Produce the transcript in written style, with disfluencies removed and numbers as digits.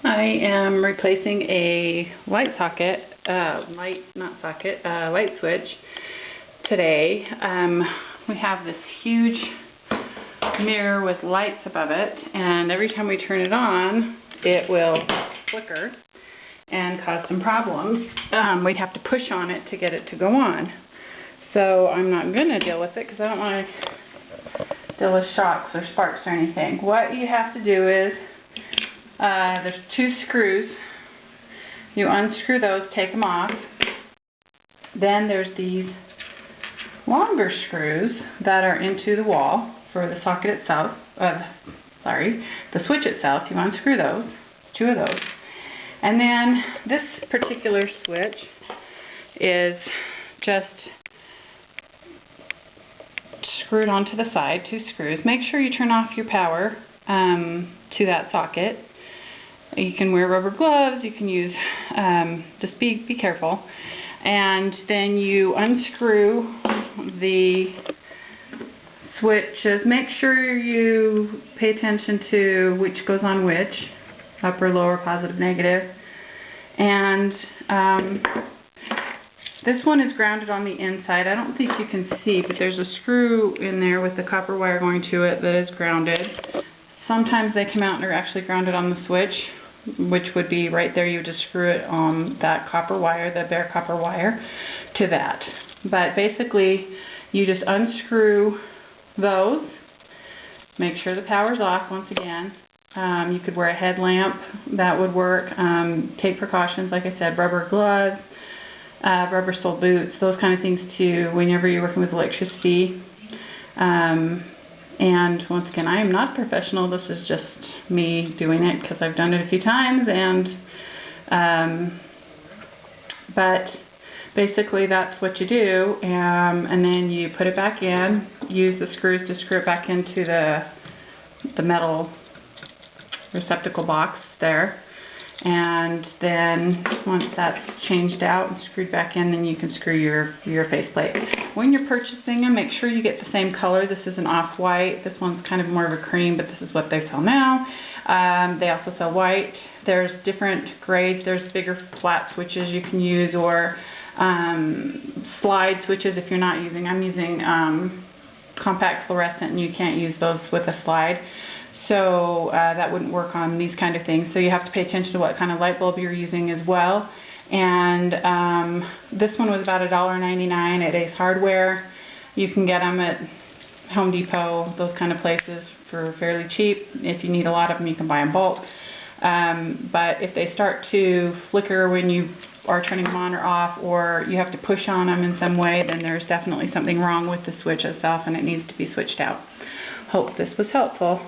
I am replacing a light socket, light switch today. We have this huge mirror with lights above it, and every time we turn it on, it will flicker and cause some problems. We'd have to push on it to get it to go on. So I'm not going to deal with it because I don't want to deal with shocks or sparks or anything. What you have to do is, there's two screws. You unscrew those, take them off. Then there's these longer screws that are into the wall for the socket itself. The switch itself. You unscrew those, two of those. And then this particular switch is just screwed onto the side, two screws. Make sure you turn off your power to that socket. You can wear rubber gloves, you can use, just be careful. And then you unscrew the switches. Make sure you pay attention to which goes on which, upper, lower, positive, negative. And this one is grounded on the inside. I don't think you can see, but there's a screw in there with the copper wire going to it that is grounded. Sometimes they come out and are actually grounded on the switch, which would be right there. You just screw it on that copper wire, the bare copper wire, to that. But basically, you just unscrew those, make sure the power's off once again. You could wear a headlamp, that would work. Take precautions, like I said, rubber gloves, rubber sole boots, those kind of things too, whenever you're working with electricity. And once again, I am not a professional. This is just me doing it because I've done it a few times. And but basically, that's what you do. And then you put it back in. Use the screws to screw it back into the metal receptacle box there. And then once that's changed out and screwed back in, then you can screw your faceplate. When you're purchasing them, make sure you get the same color. This is an off-white. This one's kind of more of a cream, but this is what they sell now. They also sell white. There's different grades. There's bigger flat switches you can use, or slide switches if you're not using. I'm using compact fluorescent, and you can't use those with a slide. So that wouldn't work on these kind of things. So you have to pay attention to what kind of light bulb you're using as well. And this one was about $1.99 at Ace Hardware. You can get them at Home Depot, those kind of places, for fairly cheap. If you need a lot of them, you can buy in bulk. But if they start to flicker when you are turning them on or off, or you have to push on them in some way, then there's definitely something wrong with the switch itself, and it needs to be switched out. Hope this was helpful.